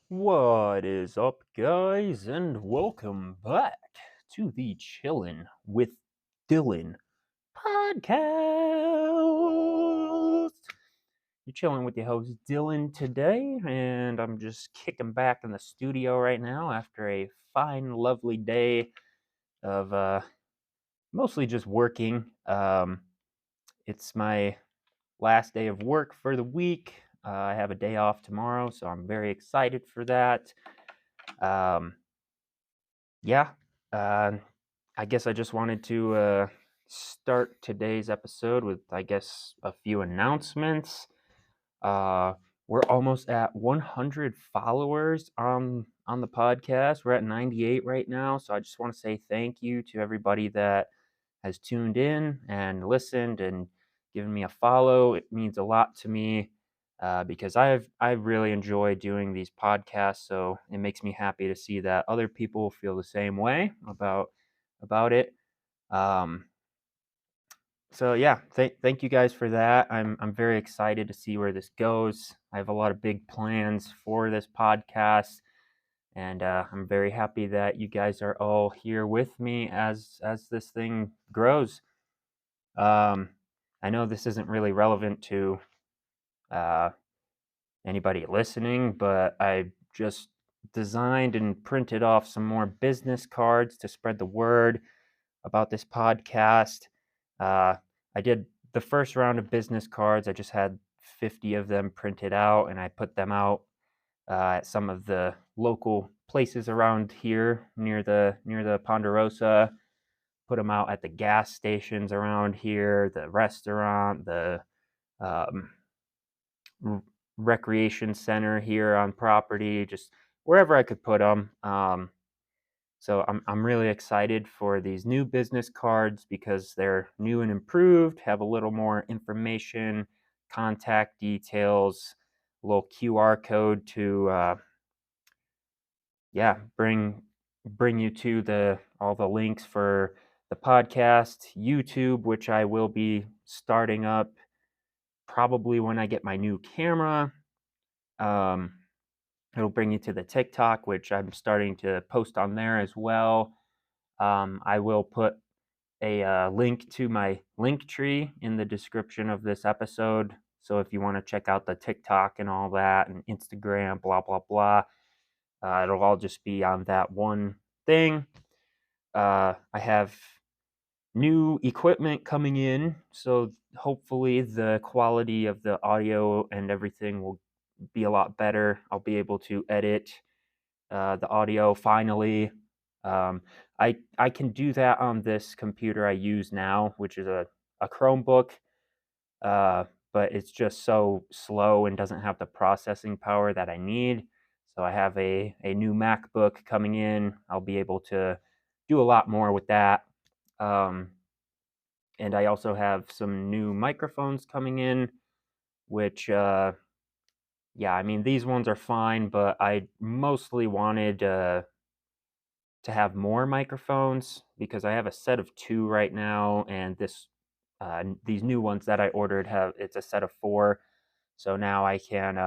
What is up, guys, and welcome back to the Chillin' with Dylan Podcast. You're chilling with your host Dylan today, and I'm just kicking back in the studio right now after a fine, lovely day of mostly just working. It's my last day of work for the week. I have a day off tomorrow, so I'm very excited for that. Um, yeah, uh, I guess I just wanted to start today's episode with, I guess, a few announcements. Uh, we're almost at 100 followers on the podcast. We're at 98 right now, so I just want to say thank you to everybody that has tuned in and listened and given me a follow. It means a lot to me because I really enjoy doing these podcasts. So it makes me happy to see that other people feel the same way about it. Um, so yeah, thank you guys for that. I'm very excited to see where this goes. I have a lot of big plans for this podcast, and I'm very happy that you guys are all here with me as this thing grows. Um, I know this isn't really relevant to uh, anybody listening, but I just designed and printed off some more business cards to spread the word about this podcast. Uh, I did the first round of business cards. I just had 50 of them printed out, and I put them out at some of the local places around here near the Ponderosa. Put them out at the gas stations around here, the restaurant, the um, recreation center here on property, just wherever I could put them. So I'm really excited for these new business cards because they're new and improved, have a little more information, contact details, a little QR code to bring you to the all the links for the podcast, YouTube, which I will be starting up probably when I get my new camera. Um, It'll bring you to the TikTok, which I'm starting to post on there as well. I will put a link to my link tree in the description of this episode. So if you want to check out the TikTok and all that, and Instagram, blah blah blah, it'll all just be on that one thing. I have new equipment coming in, so hopefully the quality of the audio and everything will be a lot better. I'll be able to edit the audio finally. Um, I can do that on this computer I use now, which is a Chromebook, uh, but it's just so slow and doesn't have the processing power that I need. So I have a new MacBook coming in. I'll be able to do a lot more with that. Um, and I also have some new microphones coming in, which yeah, I mean, these ones are fine, but I mostly wanted to have more microphones because I have a set of 2 right now, and these new ones that I ordered it's a set of 4. So now I can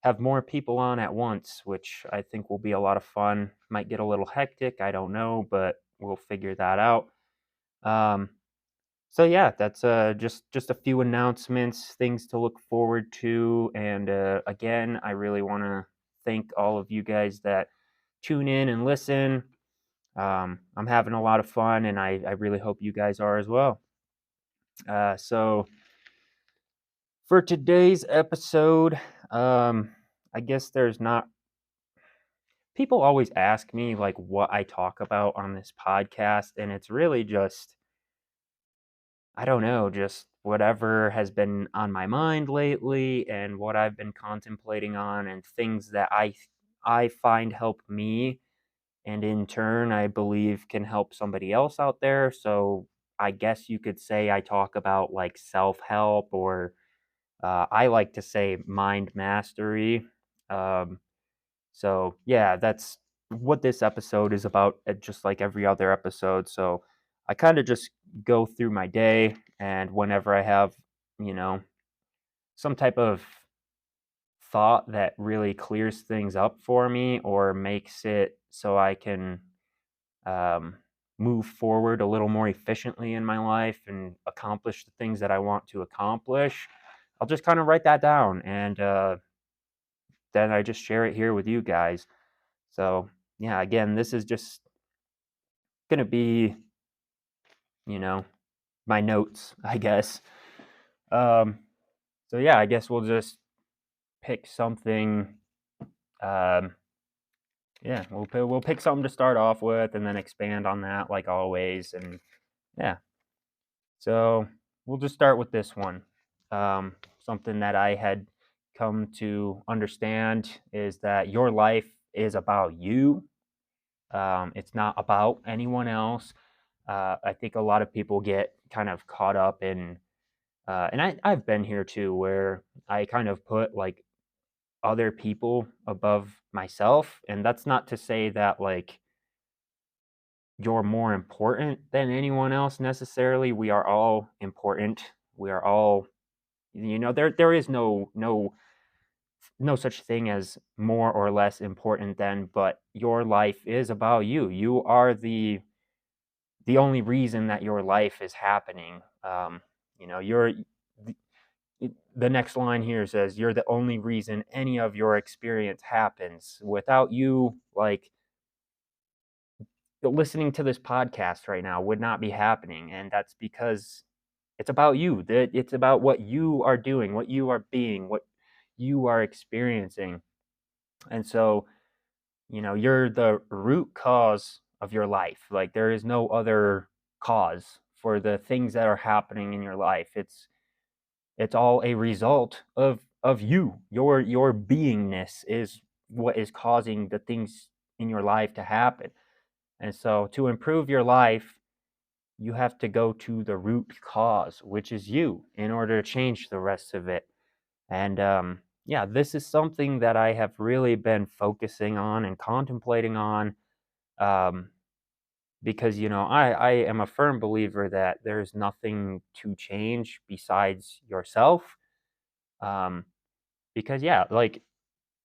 have more people on at once, which I think will be a lot of fun. Might get a little hectic, I don't know, but we'll figure that out. Um, so yeah, that's just a few announcements, things to look forward to, and again, I really want to thank all of you guys that tune in and listen. I'm having a lot of fun, and I really hope you guys are as well. So for today's episode, I guess there's not. People always ask me like what I talk about on this podcast, and it's really just I don't know, just whatever has been on my mind lately, and what I've been contemplating on, and things that I find help me, and in turn I believe can help somebody else out there. So I guess you could say I talk about like self-help, or I like to say mind mastery. Um, so yeah, that's what this episode is about, just like every other episode. So I kind of just go through my day, and whenever I have, you know, some type of thought that really clears things up for me or makes it so I can um, move forward a little more efficiently in my life and accomplish the things that I want to accomplish, I'll just kind of write that down, and then I just share it here with you guys. So, yeah, again, this is just going to be, you know, my notes, I guess. Um, so, yeah, I guess we'll just pick something. Um, yeah, we'll pick something to start off with and then expand on that like always. And yeah, so we'll just start with this one. Something that I had come to understand is that your life is about you. It's not about anyone else. I think a lot of people get kind of caught up in, and I've been here too, where I kind of put like other people above myself. And that's not to say that like you're more important than anyone else necessarily. We are all important. We are all, there is no such thing as more or less important than, but your life is about you. You are the only reason that your life is happening. You're the next line here says you're the only reason any of your experience happens. Without you, like, listening to this podcast right now would not be happening, and that's because it's about you. That it's about what you are doing, what you are being, what you are experiencing. And so, you're the root cause of your life. Like, there is no other cause for the things that are happening in your life. It's all a result of you. Your beingness is what is causing the things in your life to happen. And so to improve your life, you have to go to the root cause, which is you, in order to change the rest of it. And yeah, this is something that I have really been focusing on and contemplating on, um, because I am a firm believer that there's nothing to change besides yourself. Um, because yeah, like,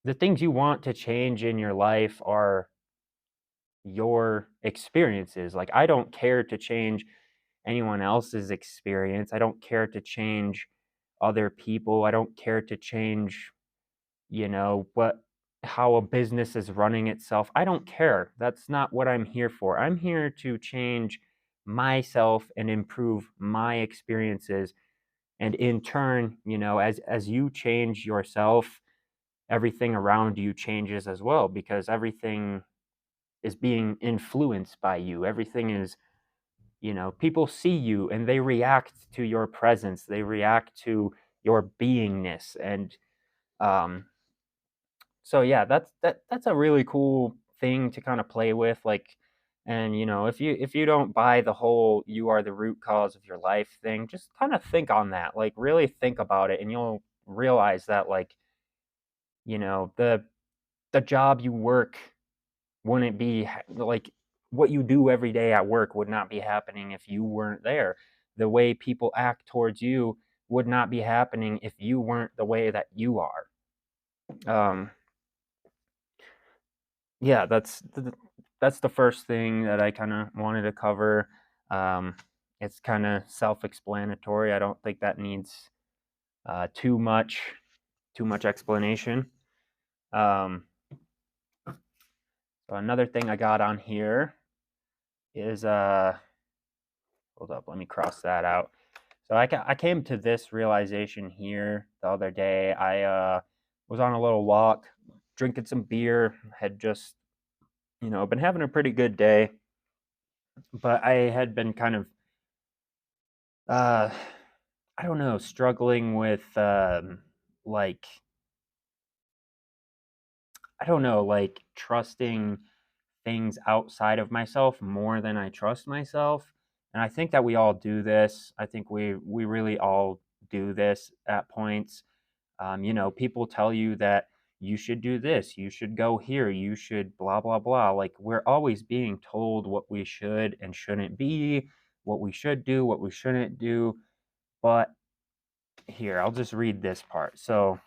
the things you want to change in your life are your experiences. Like, I don't care to change anyone else's experience. I don't care to change other people. I don't care to change, what how a business is running itself. I don't care. That's not what I'm here for. I'm here to change myself and improve my experiences. And in turn, as you change yourself, everything around you changes as well, because everything is being influenced by you. Everything is, people see you and they react to your presence. They react to your beingness. And um so yeah, that's a really cool thing to kind of play with, like. And if you don't buy the whole "you are the root cause of your life" thing, just kind of think on that, like really think about it, and you'll realize that, like, the job you work wouldn't be like, what you do every day at work would not be happening if you weren't there. The way people act towards you would not be happening if you weren't the way that you are. um yeah, that's the first thing that I kind of wanted to cover. um it's kind of self-explanatory. I don't think that needs too much explanation. um so another thing I got on here is hold up, let me cross that out. So I came to this realization here the other day. I was on a little walk, drinking some beer, had just, been having a pretty good day, but I had been kind of, uh, I don't know, struggling with, like, I don't know, like, trusting things outside of myself more than I trust myself. And I think that we all do this. I think we really all do this at points. People tell you that you should do this, you should go here, you should blah blah blah. Like, we're always being told what we should and shouldn't be, what we should do, what we shouldn't do. But here, I'll just read this part. So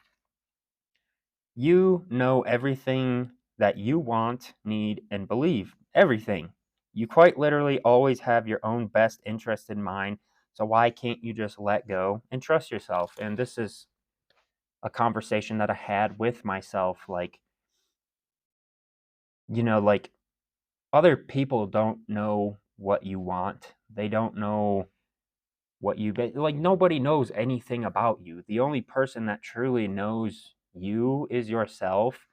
You know everything that you want, need, and believe. Everything. You quite literally always have your own best interest in mind. So why can't you just let go and trust yourself? And this is a conversation that I had with myself. Like, like other people don't know what you want. They don't know what you get. Like, nobody knows anything about you. The only person that truly knows you is yourself.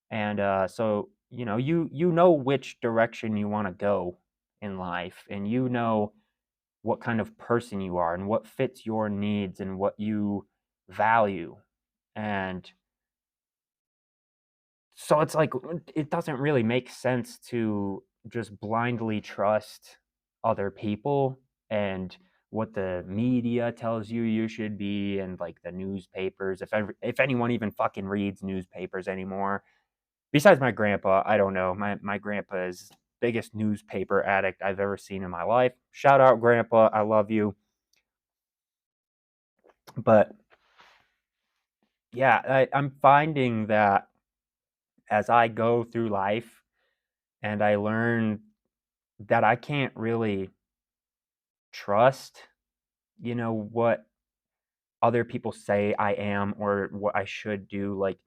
And so you know which direction you want to go in life, and you know what kind of person you are and what fits your needs and what you value. And so it's like it doesn't really make sense to just blindly trust other people and what the media tells you you should be, and like the newspapers, if anyone even fucking reads newspapers anymore. Besides my grandpa, I don't know. My grandpa is biggest newspaper addict I've ever seen in my life. Shout out, grandpa. I love you. But yeah, I'm finding that as I go through life and I learn that I can't really trust, what other people say I am or what I should do. Like,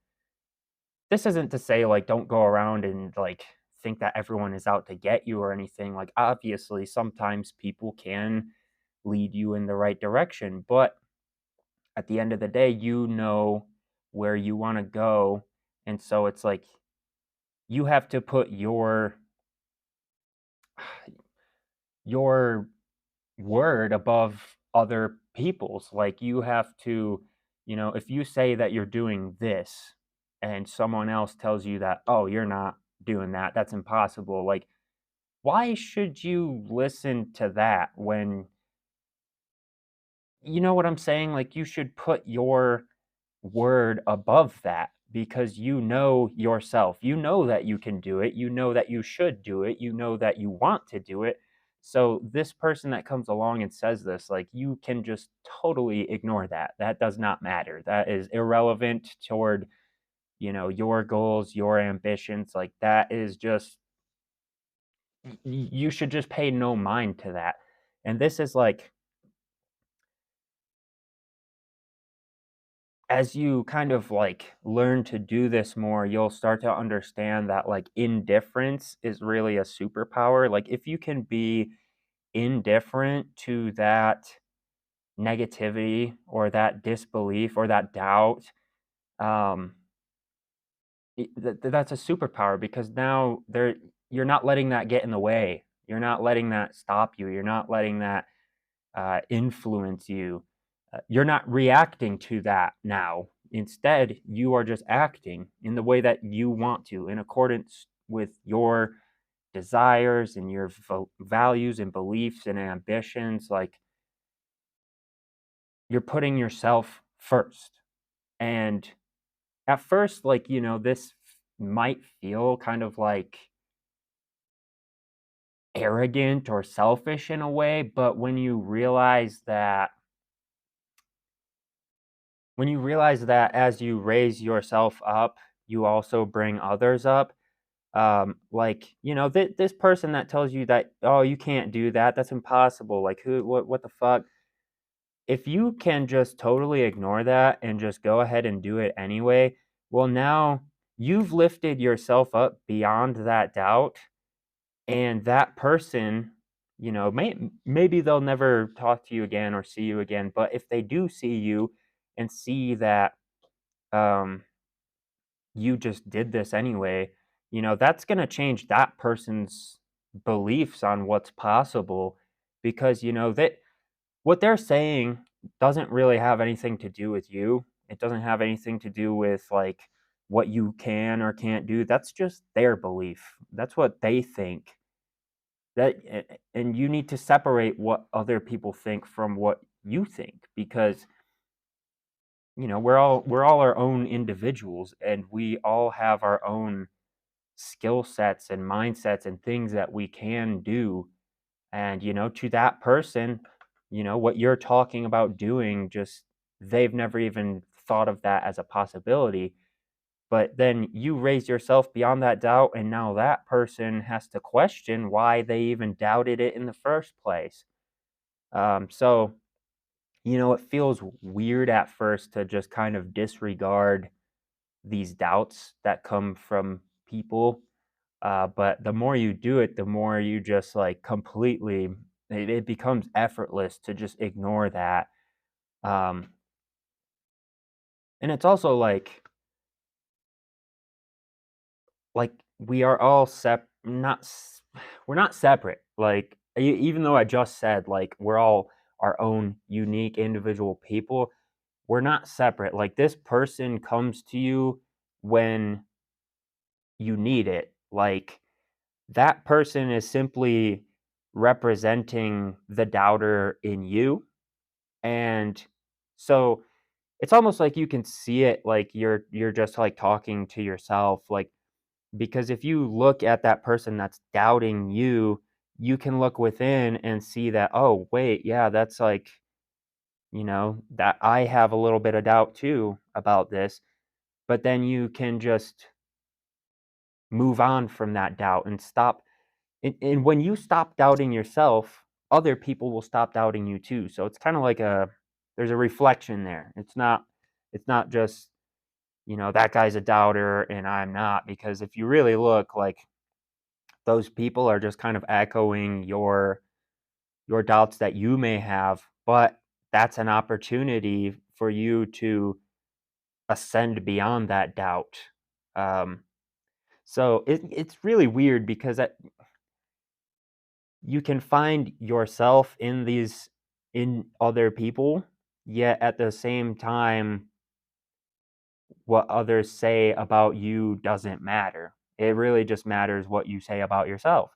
this isn't to say, like, don't go around and, like, think that everyone is out to get you or anything. Like, obviously, sometimes people can lead you in the right direction, but at the end of the day, you know where you wanna go, and so it's like you have to put your word above other people's. Like, you have to, if you say that you're doing this and someone else tells you that, "Oh, you're not doing that. That's impossible." Like, why should you listen to that when you know what I'm saying? Like, you should put your word above that because you know yourself. You know that you can do it. You know that you should do it. You know that you want to do it. So, this person that comes along and says this, like, you can just totally ignore that. That does not matter. That is irrelevant toward, your goals, your ambitions. Like, that is just, you should just pay no mind to that. And this is like, as you kind of like learn to do this more, you'll start to understand that like indifference is really a superpower. Like, if you can be indifferent to that negativity or that disbelief or that doubt, um, that's a superpower because now you're not letting that get in the way. You're not letting that stop you. You're not letting that influence you. You're not reacting to that now. Instead, you are just acting in the way that you want to, in accordance with your desires and your values and beliefs and ambitions. Like, you're putting yourself first. And at first, like, this might feel kind of like arrogant or selfish in a way, but when you realize that as you raise yourself up, you also bring others up. Like, this person that tells you that, oh, you can't do that, that's impossible. Like, what the fuck? If you can just totally ignore that and just go ahead and do it anyway, well, now you've lifted yourself up beyond that doubt, and that person, maybe they'll never talk to you again or see you again, but if they do see you and see that um, you just did this anyway, that's going to change that person's beliefs on what's possible because, that what they're saying doesn't really have anything to do with you. It doesn't have anything to do with like what you can or can't do. That's just their belief. That's what they think. And you need to separate what other people think from what you think because we're all our own individuals, and we all have our own skill sets and mindsets and things that we can do. And to that person, what you're talking about doing, just they've never even thought of that as a possibility. But then you raise yourself beyond that doubt, and now that person has to question why they even doubted it in the first place. So, it feels weird at first to just kind of disregard these doubts that come from people. But the more you do it, the more you just like completely, it becomes effortless to just ignore that. Um, and it's also like we are all we're not separate. Like even though I just said like we're all our own unique individual people, we're not separate. Like this person comes to you when you need it. Like that person is simply representing the doubter in you. And so it's almost like you can see it like you're just like talking to yourself, like because if you look at that person that's doubting you, you can look within and see that, oh wait, yeah, that's like, that I have a little bit of doubt too about this. But then you can just move on from that doubt and stop. And when you stop doubting yourself, other people will stop doubting you too. So it's kind of like there's a reflection there. It's not just, that guy's a doubter and I'm not, because if you really look, like those people are just kind of echoing your doubts that you may have, but that's an opportunity for you to ascend beyond that doubt. Um, so it's really weird because you can find yourself in other people, yet at the same time, what others say about you doesn't matter. It really just matters what you say about yourself.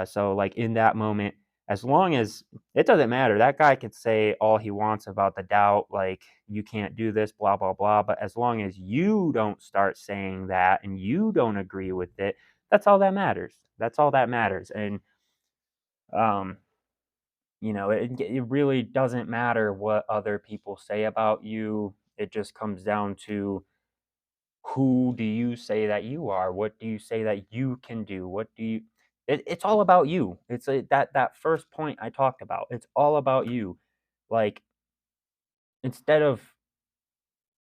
So, like in that moment, as long as it doesn't matter, that guy could say all he wants about the doubt, like you can't do this, blah blah blah. But as long as you don't start saying that and you don't agree with it, that's all that matters. That's all that matters. And um, it really doesn't matter what other people say about you. It just comes down to who do you say that you are? What do you say that you can do? It's all about you. That first point I talked about. It's all about you. Like instead of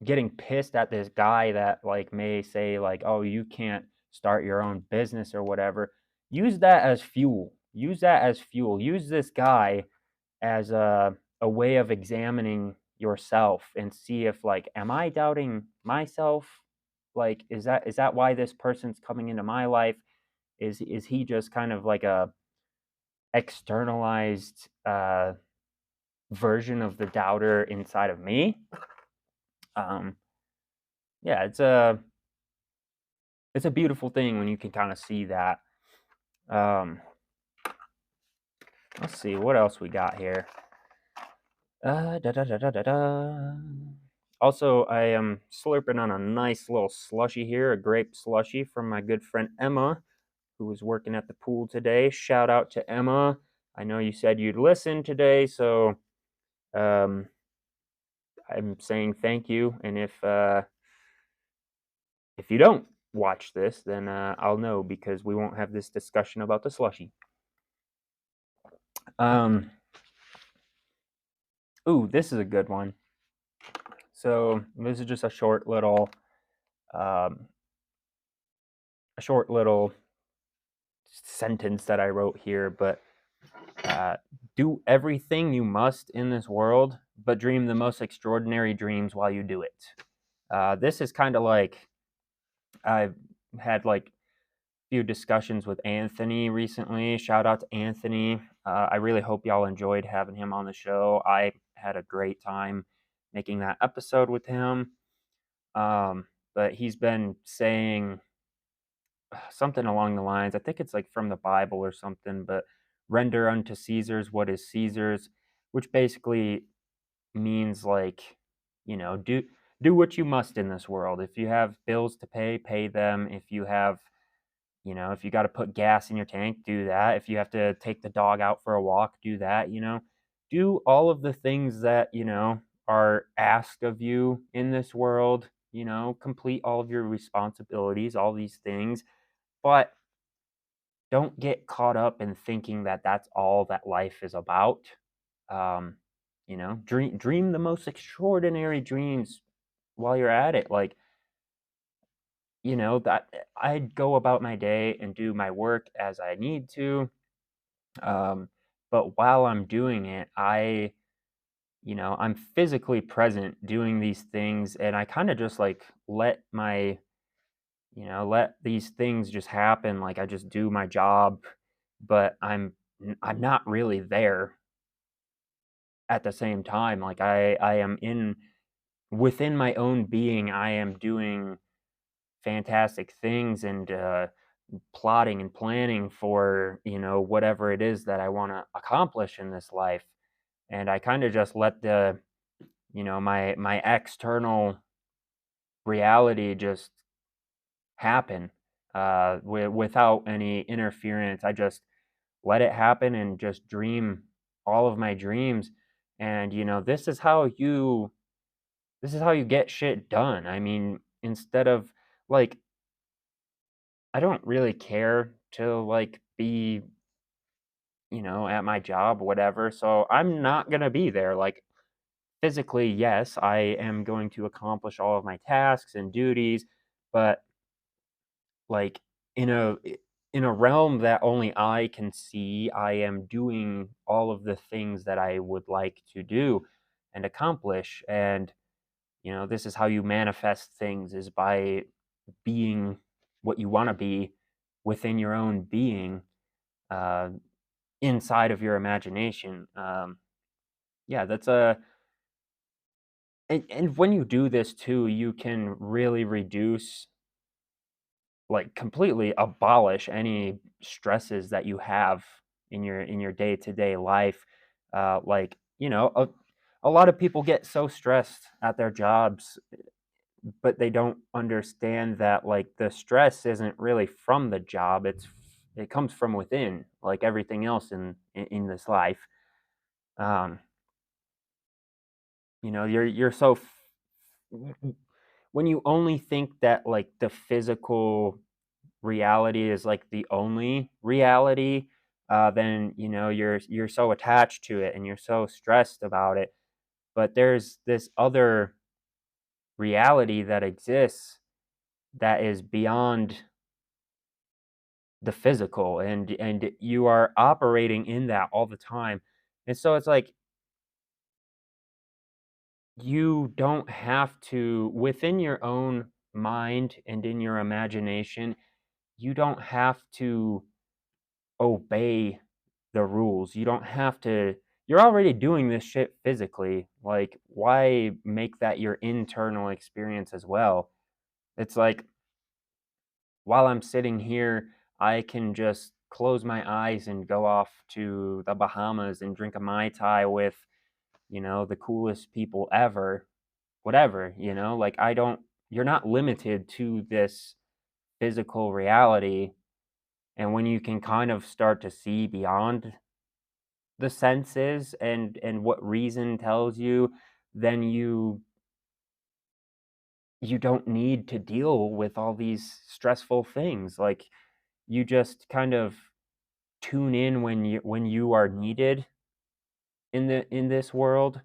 getting pissed at this guy that like may say like, "Oh, you can't start your own business or whatever." Use that as fuel. Use that as fuel. Use this guy as a way of examining yourself and see if like, am I doubting myself? Like, is that why this person's coming into my life? Is he just kind of like a externalized version of the doubter inside of me? um yeah, it's a beautiful thing when you can kind of see that. um let's see what else we got here. Da, da, da, da, da, da. Also, I am slurping on a nice little slushy here, a grape slushy from my good friend Emma, who was working at the pool today. Shout out to Emma. I know you said you'd listen today, so um, I'm saying thank you. And if you don't watch this, then I'll know because we won't have this discussion about the slushy. Um, ooh, this is a good one. So this is just um, a short little sentence that I wrote here, but do everything you must in this world, but dream the most extraordinary dreams while you do it. This is kind of like I've had like few discussions with Anthony recently. Shout out to Anthony. I really hope y'all enjoyed having him on the show. I had a great time making that episode with him. But he's been saying something along the lines, I think it's like from the Bible or something, but render unto Caesar's what is Caesar's, which basically means like, do what you must in this world. If you have bills to pay, pay them. If you have, if you got to put gas in your tank, do that. If you have to take the dog out for a walk, do that. Do all of the things that, are asked of you in this world. complete all of your responsibilities, all these things, but don't get caught up in thinking that that's all that life is about. Um, dream the most extraordinary dreams while you're at it. Like, that I go about my day and do my work as I need to. Um, but while I'm doing it, I'm physically present doing these things, and I kind of just like let these things just happen. Like I just do my job, but I'm not really there at the same time. Like I am in within my own being. I am doing fantastic things and plotting and planning for whatever it is that I want to accomplish in this life. And I kind of just let the my external reality just happen without any interference. I just let it happen and just dream all of my dreams. And this is how you get shit done. I mean, instead of like, I don't really care to like be at my job, whatever. So I'm not gonna be there. Like physically, yes, I am going to accomplish all of my tasks and duties, but like in a realm that only I can see, I am doing all of the things that I would like to do and accomplish. And this is how you manifest things, is by being what you want to be within your own being, uh, inside of your imagination. Yeah, that's a and when you do this too, you can really reduce, like completely abolish any stresses that you have in your day-to-day life. Like, a lot of people get so stressed at their jobs, but they don't understand that like the stress isn't really from the job. It comes from within, like everything else in this life. Um, you're so when you only think that like the physical reality is like the only reality, then you're so attached to it and you're so stressed about it. But there's this other reality that exists that is beyond the physical, and you are operating in that all the time. And so it's like you don't have to, within your own mind and in your imagination, you don't have to obey the rules. You don't have to. You're already doing this shit physically. Like, why make that your internal experience as well? It's like, while I'm sitting here, I can just close my eyes and go off to the Bahamas and drink a Mai Tai with, the coolest people ever, whatever, like you're not limited to this physical reality. And when you can kind of start to see beyond the senses and what reason tells you, then you don't need to deal with all these stressful things. Like you just kind of tune in when you are needed in this world.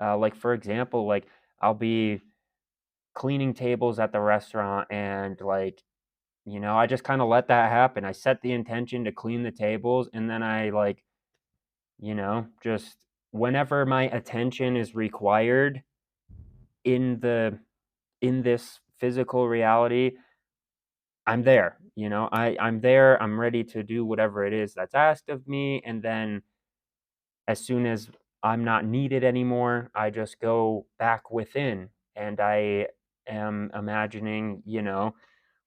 Like for example, like I'll be cleaning tables at the restaurant, and like I just kind of let that happen. I set the intention to clean the tables, and then I like just whenever my attention is required in the in this physical reality, I'm there. I'm there. I'm ready to do whatever it is that's asked of me, and then as soon as I'm not needed anymore, I just go back within, and I am imagining,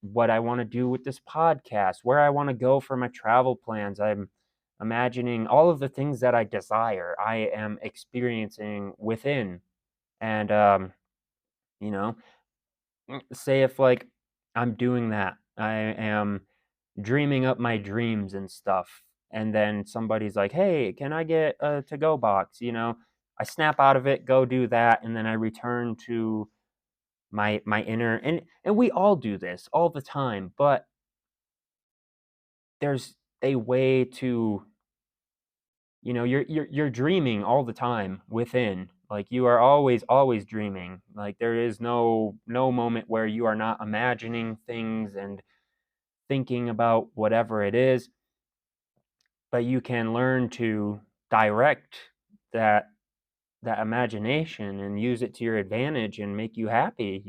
what I want to do with this podcast, where I want to go for my travel plans. I'm imagining all of the things that I desire. I am experiencing within. And you know, say if like I'm doing that, I am dreaming up my dreams and stuff, and then somebody's like, "Hey, can I get a to-go box?" I snap out of it, go do that, and then I return to my inner, and we all do this all the time, but there's a way to, you're dreaming all the time within. Like, you are always dreaming. Like, there is no moment where you are not imagining things and thinking about whatever it is, but you can learn to direct that imagination and use it to your advantage and make you happy.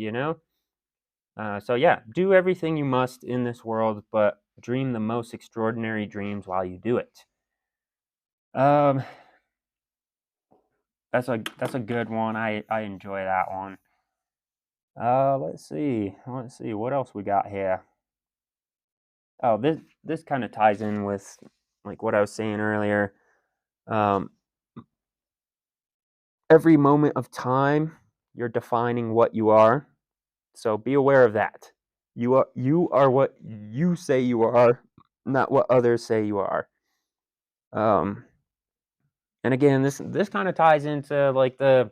So yeah, do everything you must in this world, but dream the most extraordinary dreams while you do it. Um, that's a good one. I enjoy that one. Let's see. What else we got here. Oh, this kind of ties in with like what I was saying earlier. Um, every moment of time, you're defining what you are. So be aware of that. You are what you say you are, not what others say you are. Um, and again, this kind of ties into like the,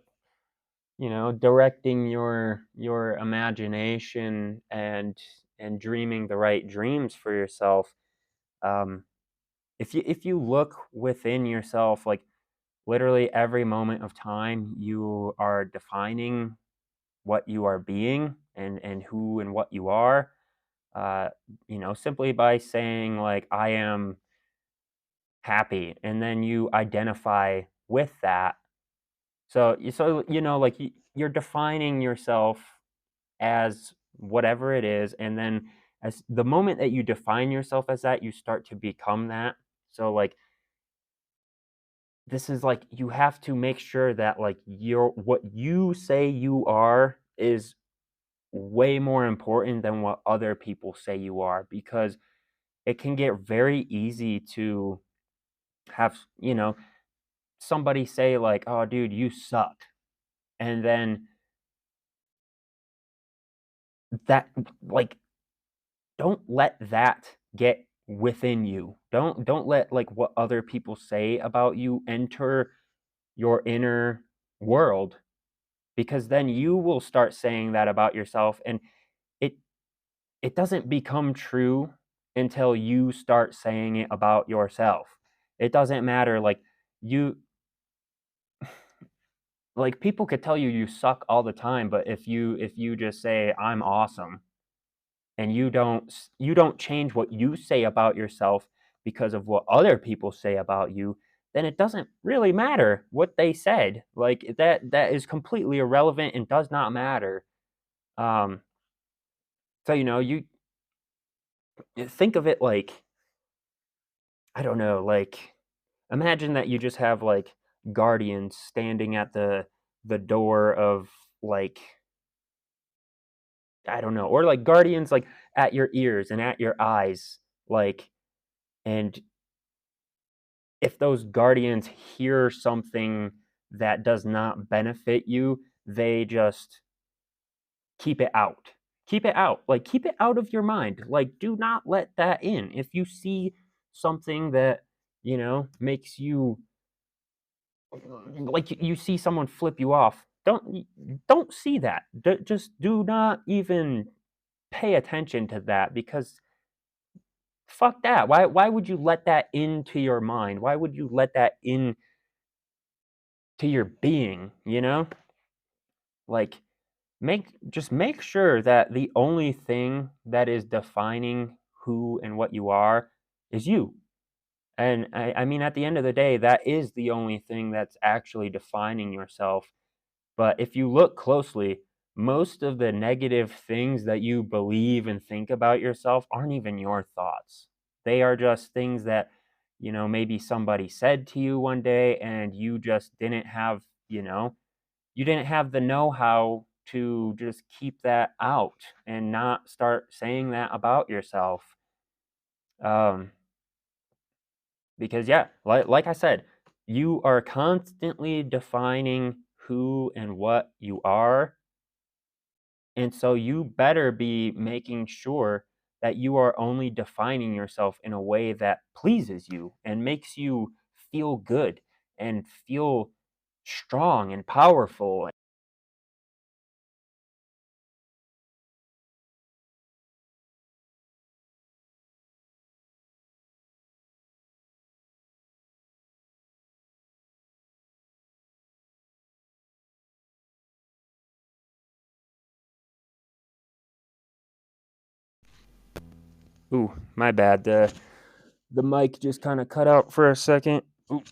directing your imagination and dreaming the right dreams for yourself. Um, if you look within yourself, like literally every moment of time, you are defining what you are being and who and what you are. Uh, simply by saying like I am happy, and then you identify with that. So like you're defining yourself as whatever it is, and then as the moment that you define yourself as that, you start to become that. So like this is like you have to make sure that like what you say you are is way more important than what other people say you are, because it can get very easy to have, somebody say like, "Oh, dude, you suck." And then that, like, don't let that get within you. Don't let like what other people say about you enter your inner world, because then you will start saying that about yourself, and it it doesn't become true until you start saying it about yourself. It doesn't matter, you people could tell you you suck all the time, but if you just say I'm awesome, and you don't change what you say about yourself because of what other people say about you, then it doesn't really matter what they said. Like, that is completely irrelevant and does not matter. Um, so you think of it like, I don't know, like, imagine that you just have like guardians standing at the door of, like, I don't know, or like guardians like at your ears and at your eyes, like, and if those guardians hear something that does not benefit you, they just keep it out. Keep it out. Like, keep it out of your mind. Like, do not let that in. If you see something that, makes you, like, you see someone flip you off, don't see that. Just do not even pay attention to that, because fuck that. Why would you let that into your mind? Why would you let that into your being, Like, make sure that the only thing that is defining who and what you are is you. And I mean, at the end of the day, that is the only thing that's actually defining yourself. But if you look closely, most of the negative things that you believe and think about yourself aren't even your thoughts. They are just things that, maybe somebody said to you one day, and you just didn't have, you didn't have the know-how to just keep that out and not start saying that about yourself. Um, because yeah, like I said, you are constantly defining who and what you are. And so you better be making sure that you are only defining yourself in a way that pleases you and makes you feel good and feel strong and powerful. Ooh, my bad. The mic just kind of cut out for a second. Ooh.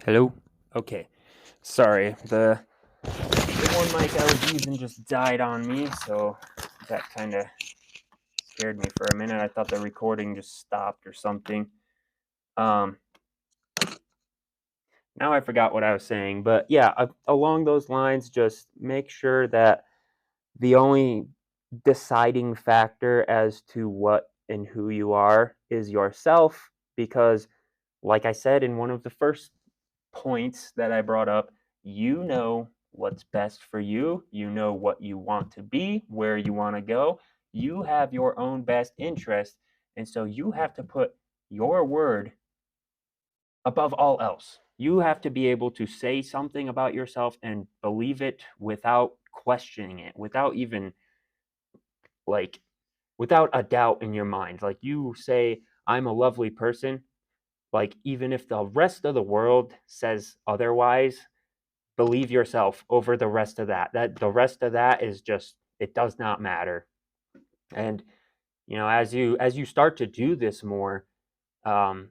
Hello? Okay. Sorry. The one mic I was using just died on me, so that kind of scared me for a minute. I thought the recording just stopped or something. Now I forgot what I was saying, but yeah, along those lines, just make sure that the only deciding factor as to what and who you are is yourself, because like I said in one of the first points that I brought up, you know what's best for you. You know what you want to be, where you want to go. You have your own best interest. And so you have to put your word above all else. You have to be able to say something about yourself and believe it without questioning it, without even like, without a doubt in your mind. Like you say, I'm a lovely person. Like, even if the rest of the world says otherwise, believe yourself over the rest of that. That the rest of that is just, it does not matter. And as you start to do this more, um,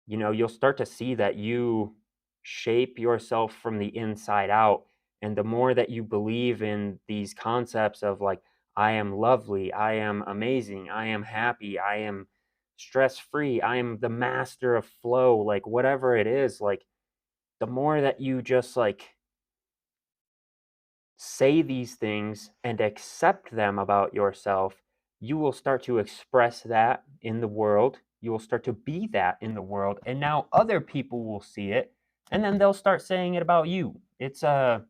you'll start to see that you shape yourself from the inside out. And the more that you believe in these concepts of like, I am lovely, I am amazing, I am happy, I am stress free, I am the master of flow, like whatever it is, like the more that you just like say these things and accept them about yourself, you will start to express that in the world. You will start to be that in the world. And now other people will see it and then they'll start saying it about you. It's a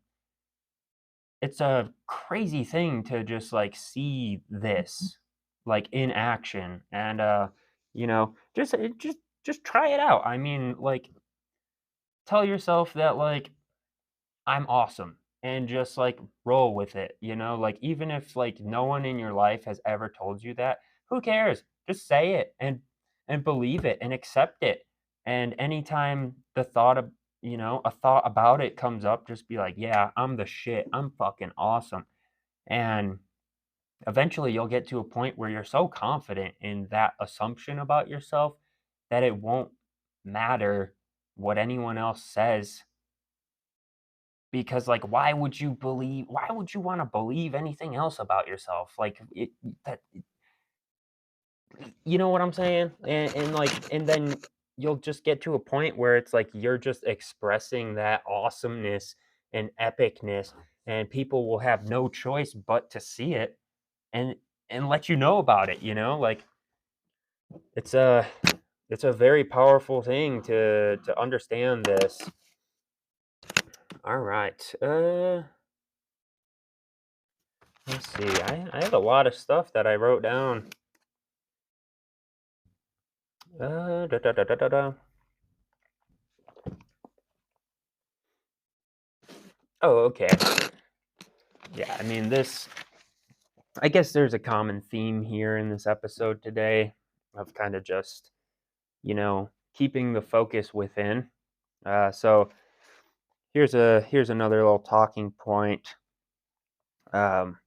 crazy thing to just like see this like in action and just try it out. I mean, like tell yourself that like I'm awesome and just like roll with it, like even if like no one in your life has ever told you that, who cares? Just say it and believe it and accept it. And anytime a thought about it comes up, just be like, yeah, I'm the shit. I'm fucking awesome. And eventually you'll get to a point where you're so confident in that assumption about yourself that it won't matter what anyone else says, because like why would you want to believe anything else about yourself, like that, you know what I'm saying? And then you'll just get to a point where it's like you're just expressing that awesomeness and epicness, and people will have no choice but to see it and let you know about it, like it's a very powerful thing to understand this. All right, let's see. I have a lot of stuff that I wrote down. Da, da, da, da, da, da. Oh, okay. Yeah, I mean, I guess there's a common theme here in this episode today of kind of just, keeping the focus within. So here's another little talking point. Um,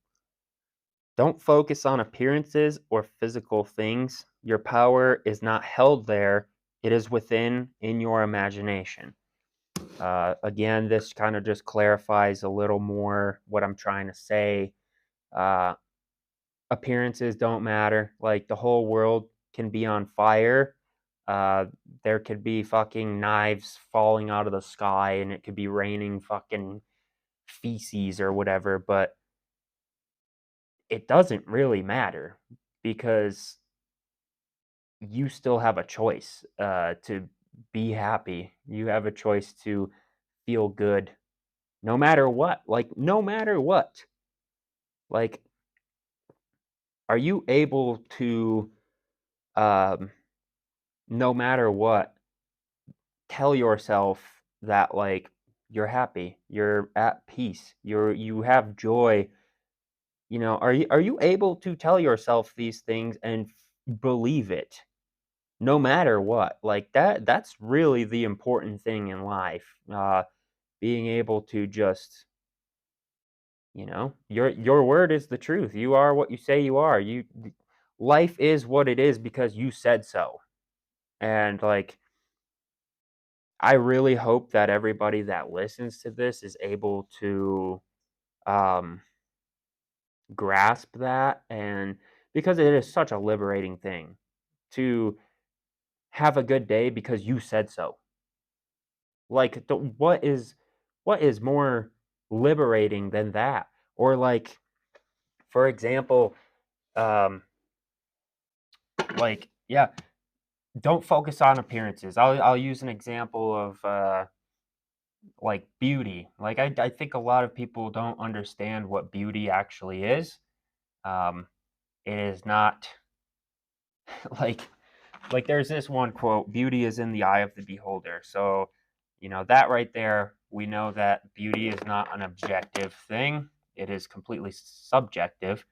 don't focus on appearances or physical things. Your power is not held there. It is within in your imagination. Again, this kind of just clarifies a little more what I'm trying to say. Uh, Appearances don't matter. Like the whole world can be on fire. Uh, there could be fucking knives falling out of the sky and it could be raining fucking feces or whatever, but it doesn't really matter because you still have a choice to be happy. You have a choice to feel good no matter what. Like, no matter what. Like, are you able to, um, no matter what, tell yourself that, like, you're happy, you're at peace, you have joy? Are you able to tell yourself these things and believe it no matter what? Like, that's really the important thing in life. being able to just, your word is the truth. You are what you say you are. Life is what it is because you said so. And like, I really hope that everybody that listens to this is able to um grasp that, and because it is such a liberating thing to have a good day because you said so. Like, what is more liberating than that? Or like, for example, um like, yeah, don't focus on appearances. I'll use an example of like beauty. Like, I think a lot of people don't understand what beauty actually is. Um it is not like there's this one quote, beauty is in the eye of the beholder. So, that right there, we know that beauty is not an objective thing. It is completely subjective.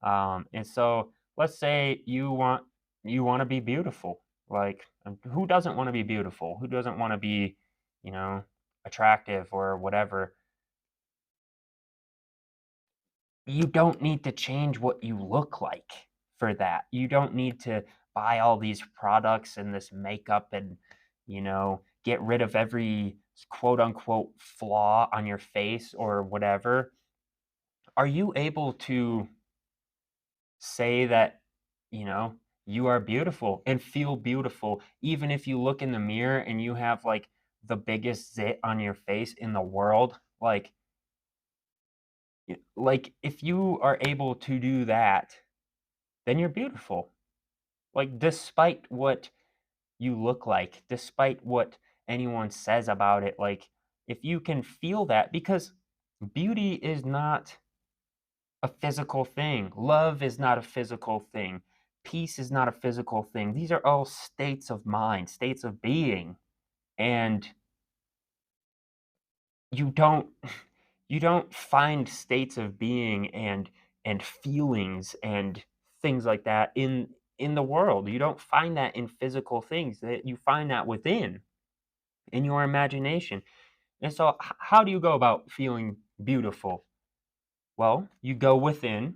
And so let's say you want to be beautiful. Like, who doesn't want to be beautiful? Who doesn't want to be, you know, attractive or whatever? You don't need to change what you look like for that. You don't need to buy all these products and this makeup and, get rid of every quote unquote flaw on your face or whatever. Are you able to say that, you know, you are beautiful and feel beautiful, even if you look in the mirror and you have like the biggest zit on your face in the world? Like, if you are able to do that, then you're beautiful. Like, despite what you look like, despite what anyone says about it, like, if you can feel that, because beauty is not a physical thing, love is not a physical thing, peace is not a physical thing. These are all states of mind, states of being. And you don't you don't find states of being and feelings and things like that in the world. You don't find that in physical things. That you find that within, in your imagination. And so how do you go about feeling beautiful? Well, you go within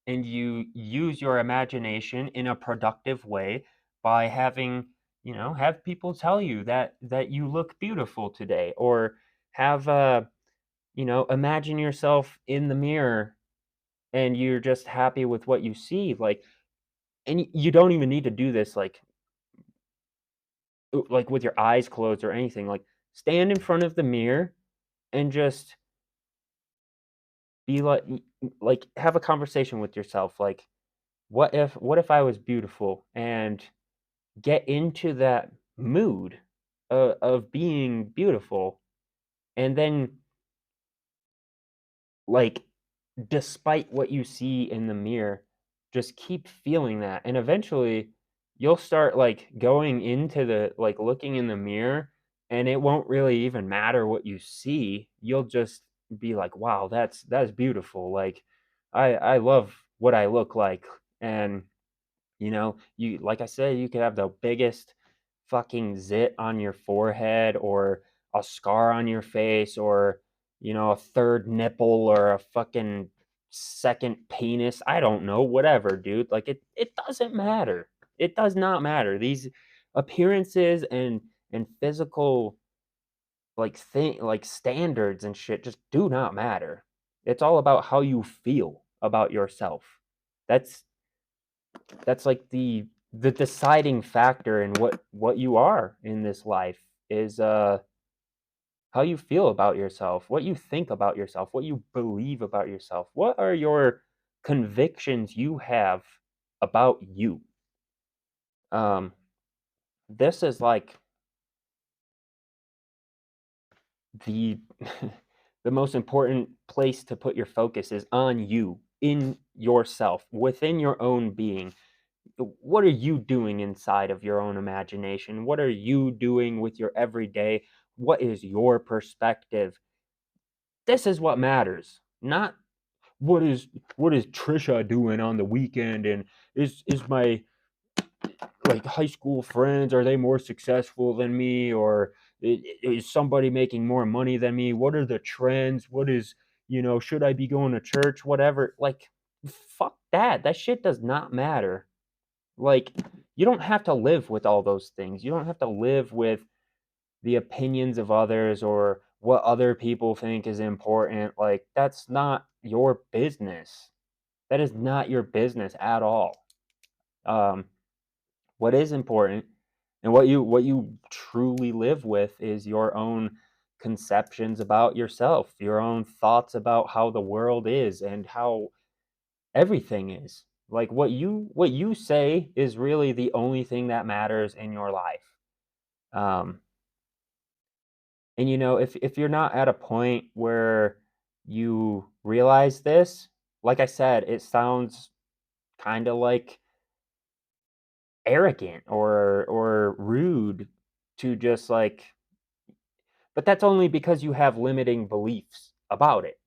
and you use your imagination in a productive way by have people tell you that you look beautiful today, or have imagine yourself in the mirror and you're just happy with what you see. Like, and you don't even need to do this like with your eyes closed or anything. Like, stand in front of the mirror and just be like have a conversation with yourself. Like, what if I was beautiful, and get into that mood of being beautiful, and then, like, despite what you see in the mirror, just keep feeling that, and eventually you'll start like going into the like looking in the mirror, and it won't really even matter what you see. You'll just be like, wow, that's beautiful. Like, I love what I look like. And you, like I said, you could have the biggest fucking zit on your forehead, or a scar on your face, or a third nipple, or a fucking second penis. I don't know, whatever, dude. Like, it doesn't matter. It does not matter. These appearances and physical like standards and shit just do not matter. It's all about how you feel about yourself. That's that's like the deciding factor in what you are in this life, is how you feel about yourself, what you think about yourself, what you believe about yourself. What are your convictions you have about you? um this is like the the most important place to put your focus is on you, in yourself, within your own being. What are you doing inside of your own imagination? What are you doing with your everyday? What is your perspective? This is what matters. Not what is Trisha doing on the weekend, and is my like high school friends, are they more successful than me, or Is somebody making more money than me? What are the trends? What is, should I be going to church? Whatever. Like, fuck that. That shit does not matter. Like, you don't have to live with all those things. You don't have to live with the opinions of others or what other people think is important. Like, that's not your business. That is not your business at all. Um, what is important and what you truly live with is your own conceptions about yourself, your own thoughts about how the world is and how everything is. Like, what you say is really the only thing that matters in your life. Um, and if you're not at a point where you realize this, like I said, it sounds kind of like arrogant or rude to just like, but that's only because you have limiting beliefs about it.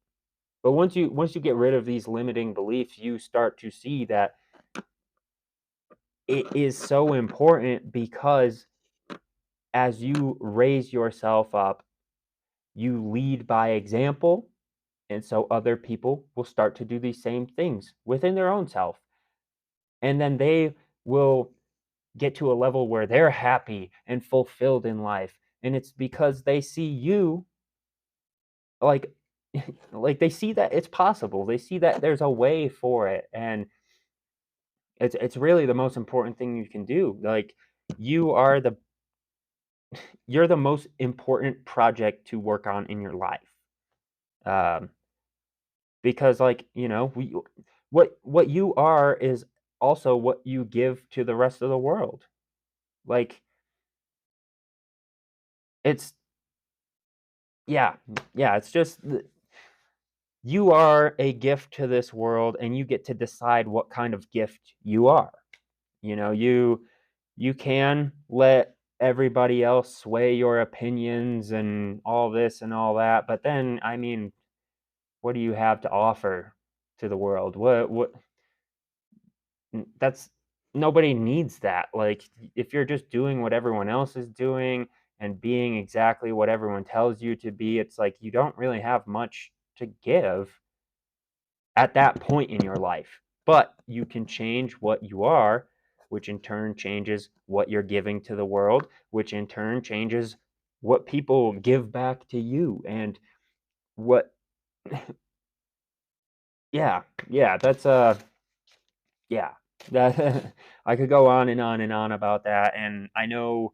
But once you get rid of these limiting beliefs, you start to see that it is so important, because as you raise yourself up, you lead by example, and so other people will start to do these same things within their own self. And then they will get to a level where they're happy and fulfilled in life. And it's because they see you, like like they see that it's possible. They see that there's a way for it. And it's really the most important thing you can do. Like, you are you're the most important project to work on in your life. Um, because, like, what you are is also what you give to the rest of the world. Like, it's yeah, yeah, it's just you are a gift to this world, and you get to decide what kind of gift you are. You can let everybody else sway your opinions and all this and all that, but then, I mean, what do you have to offer to the world? What that's nobody needs that. Like, if you're just doing what everyone else is doing and being exactly what everyone tells you to be, it's like you don't really have much to give at that point in your life. But you can change what you are, which in turn changes what you're giving to the world, which in turn changes what people give back to you. And what yeah, yeah, that's yeah. That I could go on and on and on about that. And I know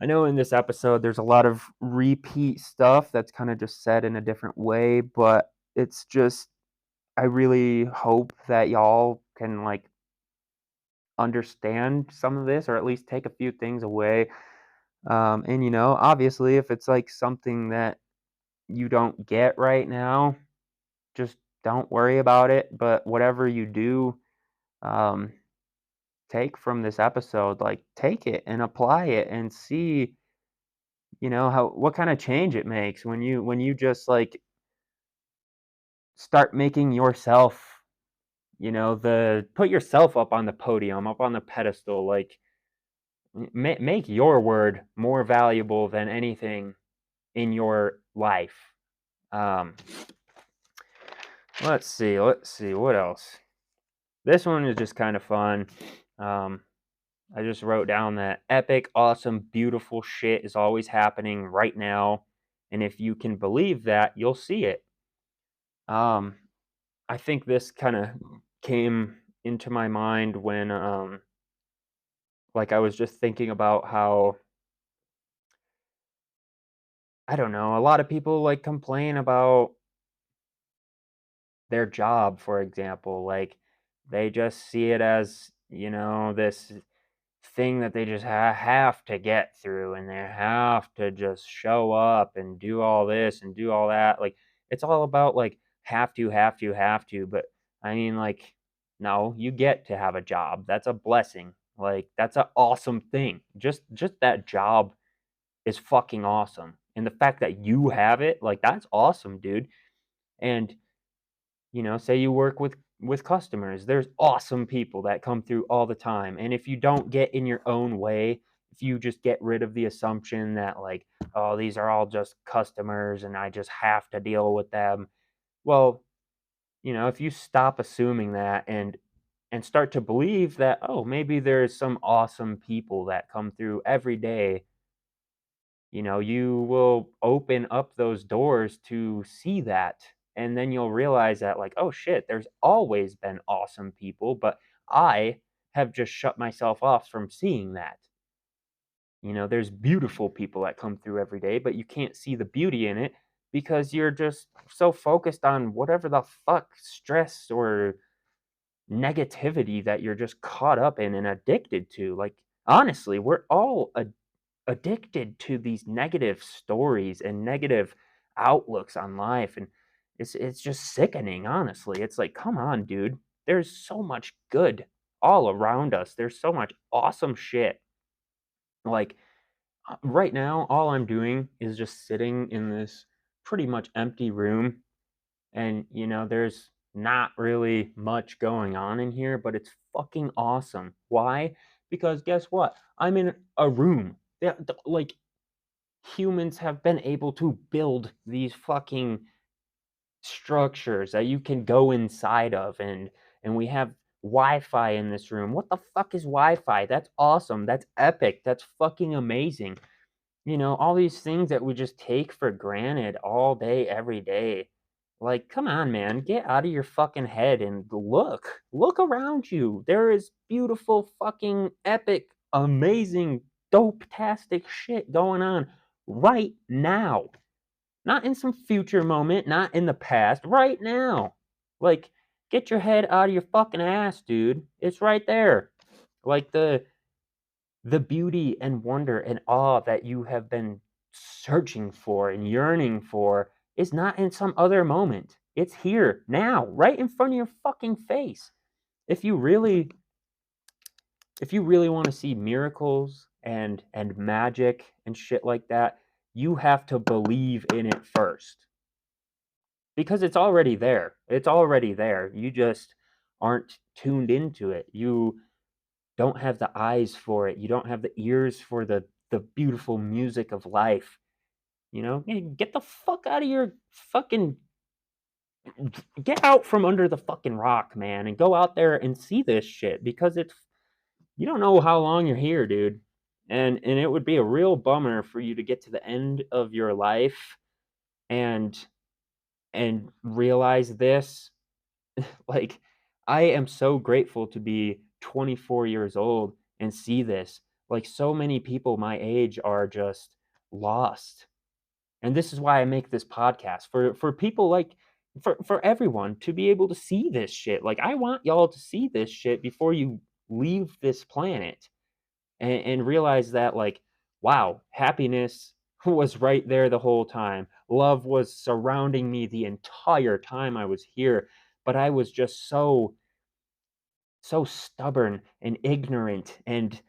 in this episode there's a lot of repeat stuff that's kind of just said in a different way, but it's just, I really hope that y'all can, like, understand some of this, or at least take a few things away. And obviously, if it's like something that you don't get right now, just don't worry about it. But whatever you do, um, take from this episode, like, take it and apply it and see, how what kind of change it makes when you just, like, start making yourself, the put yourself up on the podium, up on the pedestal, like, make your word more valuable than anything in your life. Um, let's see what else. This one is just kind of fun. Um, I just wrote down that epic, awesome, beautiful shit is always happening right now, and if you can believe that, you'll see it. Um, I think this kind of came into my mind when, like, I was just thinking about how, I don't know, a lot of people, like, complain about their job, for example. Like, they just see it as, this thing that they just have to get through, and they have to just show up and do all this and do all that. Like, it's all about, like, have to. But I mean, like, no, you get to have a job. That's a blessing. Like, that's an awesome thing. Just that job is fucking awesome. And the fact that you have it, like, that's awesome, dude. And say you work with customers, there's awesome people that come through all the time. And if you don't get in your own way, if you just get rid of the assumption that like, oh, these are all just customers and I just have to deal with them. Well, if you stop assuming that and start to believe that, oh, maybe there's some awesome people that come through every day, you will open up those doors to see that. And then you'll realize that, like, oh shit, there's always been awesome people, but I have just shut myself off from seeing that. There's beautiful people that come through every day, but you can't see the beauty in it because you're just so focused on whatever the fuck stress or negativity that you're just caught up in and addicted to. Like, honestly, we're all addicted to these negative stories and negative outlooks on life, and it's just sickening, honestly. It's like, come on, dude. There's so much good all around us. There's so much awesome shit. Like, right now, all I'm doing is just sitting in this pretty much empty room, and there's not really much going on in here, but it's fucking awesome. Why? Because guess what? I'm in a room. Like, humans have been able to build these fucking structures that you can go inside of, and we have Wi-Fi in this room. What the fuck is Wi-Fi? That's awesome. That's epic. That's fucking amazing. All these things that we just take for granted all day, every day. Like, come on, man, get out of your fucking head and look around you. There is beautiful, fucking epic, amazing, dope-tastic shit going on right now. Not in some future moment, not in the past, right now. Like, get your head out of your fucking ass, dude. It's right there. Like, the beauty and wonder and awe that you have been searching for and yearning for is not in some other moment. It's here, now, right in front of your fucking face. If you really want to see miracles and magic and shit like that, you have to believe in it first. Because it's already there. It's already there. You just aren't tuned into it. You don't have the eyes for it. You don't have the ears for the beautiful music of life. Hey, get the fuck out of your fucking get out from under the fucking rock, man, and go out there and see this shit because you don't know how long you're here, dude. And it would be a real bummer for you to get to the end of your life and realize this. Like, I am so grateful to be 24 years old and see this. Like, so many people my age are just lost. And this is why I make this podcast for people, like, for everyone to be able to see this shit. Like, I want y'all to see this shit before you leave this planet and realize that, like, wow, happiness was right there the whole time. Love was surrounding me the entire time I was here, but I was just so stubborn and ignorant and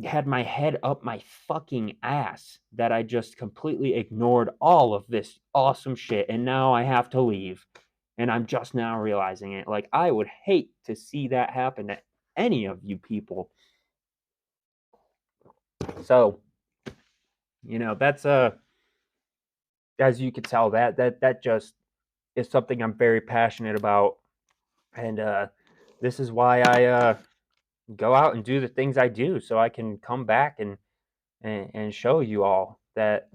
had my head up my fucking ass that I just completely ignored all of this awesome shit, and now I have to leave. And I'm just now realizing it. Like, I would hate to see that happen to any of you people. So, that's as you can tell, that just is something I'm very passionate about. And this is why I go out and do the things I do, so I can come back and show you all that.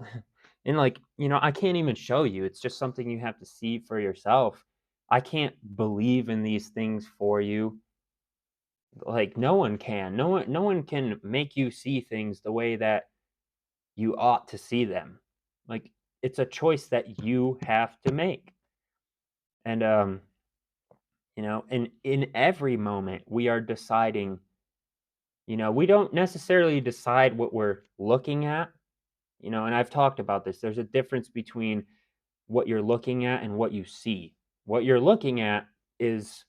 And, like, I can't even show you. It's just something you have to see for yourself. I can't believe in these things for you. Like, no one can. No one can make you see things the way that you ought to see them. Like, it's a choice that you have to make. And in every moment we are deciding. We don't necessarily decide what we're looking at. And I've talked about this. There's a difference between what you're looking at and what you see. What you're looking at is,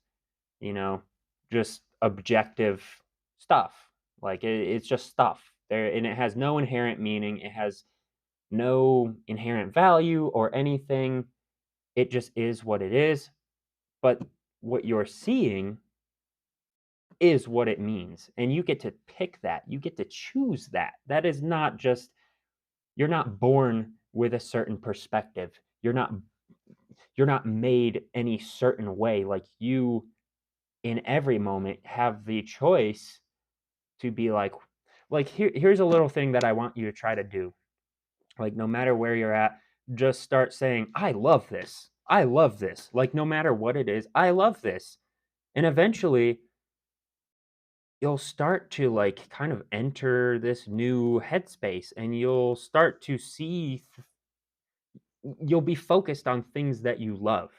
you know, just objective stuff. Like, it's just stuff there, and it has no inherent meaning. It has no inherent value or anything. It just is what it is. But what you're seeing is what it means. And you get to pick that. You get to choose that. That is not just, you're not born with a certain perspective. You're not made any certain way. Like, you in every moment have the choice to be like here's a little thing that I want you to try to do. Like, no matter where you're at, just start saying, I love this. I love this. Like, no matter what it is, I love this. And eventually you'll start to like kind of enter this new headspace, and you'll start to see you'll be focused on things that you love.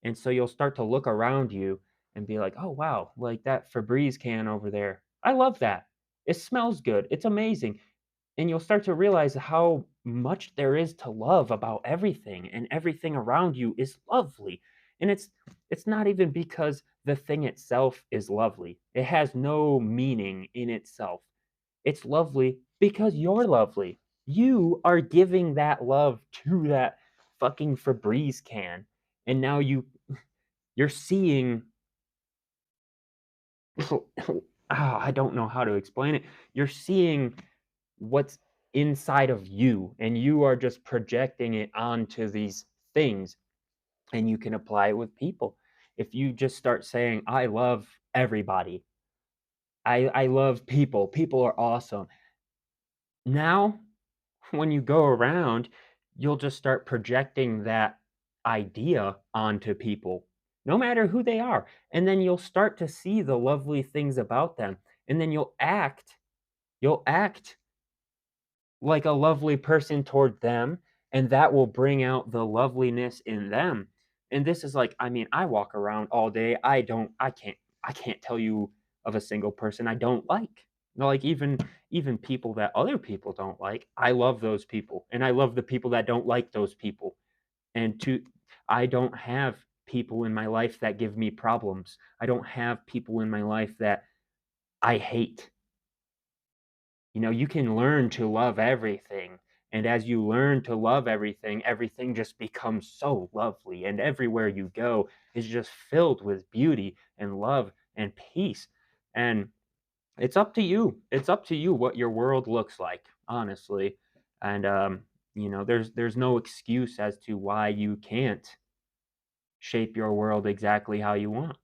And so you'll start to look around you and be like, "Oh wow, like that Febreze can over there. I love that. It smells good. It's amazing." And you'll start to realize how much there is to love about everything, and everything around you is lovely. And it's not even because the thing itself is lovely. It has no meaning in itself. It's lovely because you're lovely. You are giving that love to that fucking Febreze can. And now you're seeing I don't know how to explain it. You're seeing what's inside of you, and you are just projecting it onto these things, and you can apply it with people. If you just start saying, I love everybody, I love people, people are awesome. Now when you go around, you'll just start projecting that idea onto people, no matter who they are. And then you'll start to see the lovely things about them. And then you'll act like a lovely person toward them, and that will bring out the loveliness in them. And this is like, I mean, I walk around all day. I can't tell you of a single person I don't like. No, like, even people that other people don't like, I love those people, and I love the people that don't like those people. And to I don't have people in my life that give me problems. I don't have people in my life that I hate. You can learn to love everything. And as you learn to love everything, everything just becomes so lovely. And everywhere you go is just filled with beauty and love and peace. And it's up to you. It's up to you what your world looks like, honestly. And there's no excuse as to why you can't shape your world exactly how you want.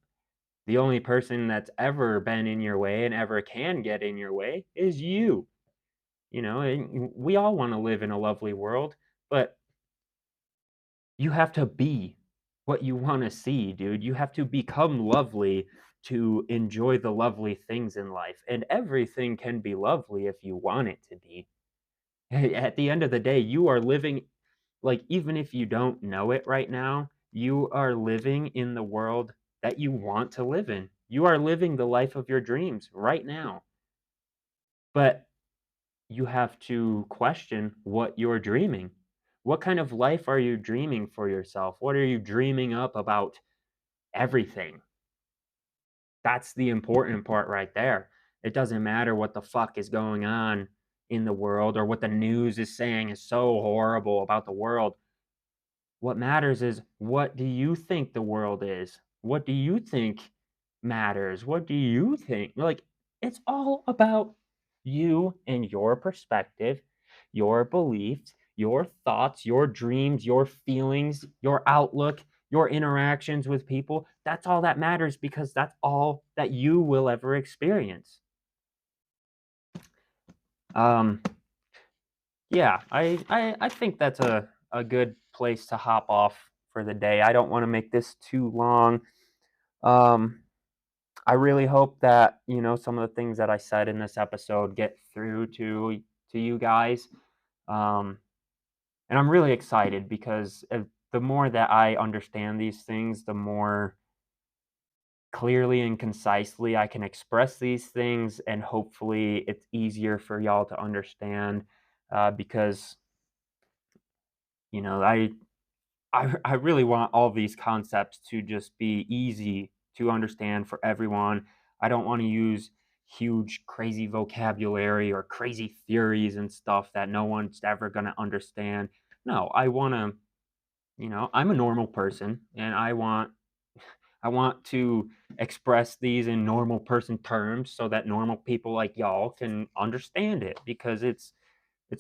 The only person that's ever been in your way and ever can get in your way is you. And we all want to live in a lovely world, but you have to be what you want to see, dude. You have to become lovely to enjoy the lovely things in life. And everything can be lovely if you want it to be. At the end of the day, you are living, like, even if you don't know it right now, you are living in the world that you want to live in. You are living the life of your dreams right now. But you have to question what you're dreaming. What kind of life are you dreaming for yourself? What are you dreaming up about everything? That's the important part right there. It doesn't matter what the fuck is going on in the world, or what the news is saying is so horrible about the world. What matters is, what do you think the world is? What do you think matters? What do you think? Like, it's all about you and your perspective, your beliefs, your thoughts, your dreams, your feelings, your outlook, your interactions with people. That's all that matters, because that's all that you will ever experience. Um, Yeah, I think that's a good place to hop off for the day. I don't want to make this too long. Um, I really hope that, some of the things that I said in this episode get through to you guys. Um, and I'm really excited, because the more that I understand these things, the more clearly and concisely I can express these things, and hopefully it's easier for y'all to understand, because you know I I really want all these concepts to just be easy to understand for everyone. I don't want to use huge, crazy vocabulary or crazy theories and stuff that no one's ever going to understand. No, I want to, I'm a normal person, and I I want to express these in normal person terms so that normal people like y'all can understand it because it's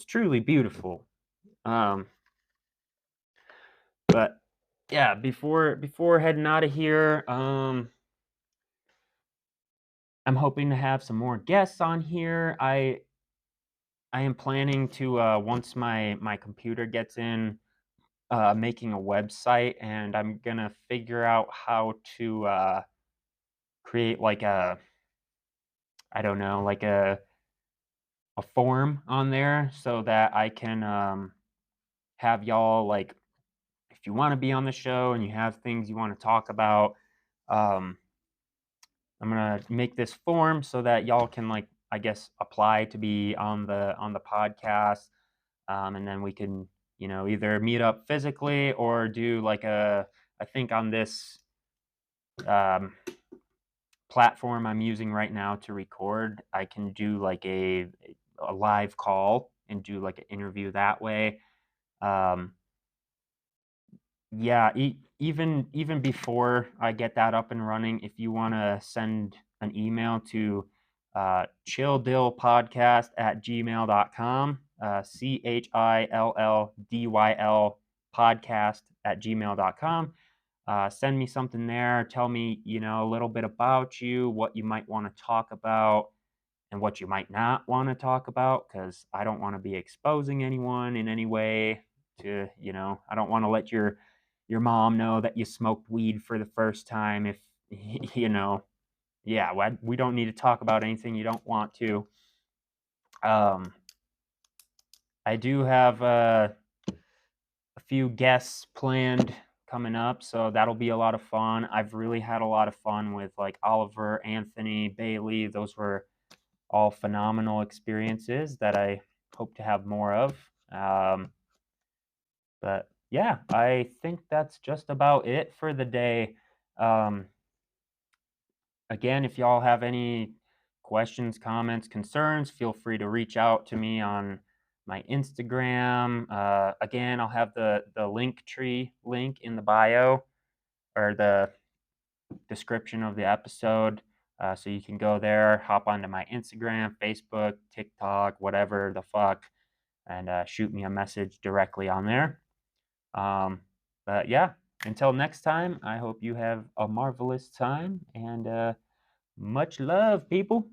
truly beautiful. Um, but yeah, before heading out of here, I'm hoping to have some more guests on here. I am planning to once my computer gets in, making a website, and I'm gonna figure out how to create like a, I don't know, like a form on there so that I can have y'all, like, if you want to be on the show and you have things you want to talk about, um, I'm gonna make this form so that y'all can, like, I guess, apply to be on the podcast, and then we can, either meet up physically or do like a. I think on this um, platform I'm using right now to record, I can do like a live call and do like an interview that way. Um, Yeah, even before I get that up and running, if you wanna send an email to, chilldillpodcast@gmail.com, CHILLDYL podcast@gmail.com. Send me something there, tell me, a little bit about you, what you might wanna talk about, and what you might not wanna talk about, because I don't wanna be exposing anyone in any way to, I don't wanna let your mom know that you smoked weed for the first time if, you know yeah, we don't need to talk about anything you don't want to. Um, I do have, a few guests planned coming up, so that'll be a lot of fun. I've really had a lot of fun with, like, Oliver, Anthony, Bailey. Those were all phenomenal experiences that I hope to have more of. But yeah, I think that's just about it for the day. Um, Again, if y'all have any questions, comments, concerns, feel free to reach out to me on my Instagram. Again, I'll have the link tree link in the bio or the description of the episode. So you can go there, hop onto my Instagram, Facebook, TikTok, whatever the fuck, and shoot me a message directly on there. Um, but yeah, until next time, I hope you have a marvelous time and much love, people.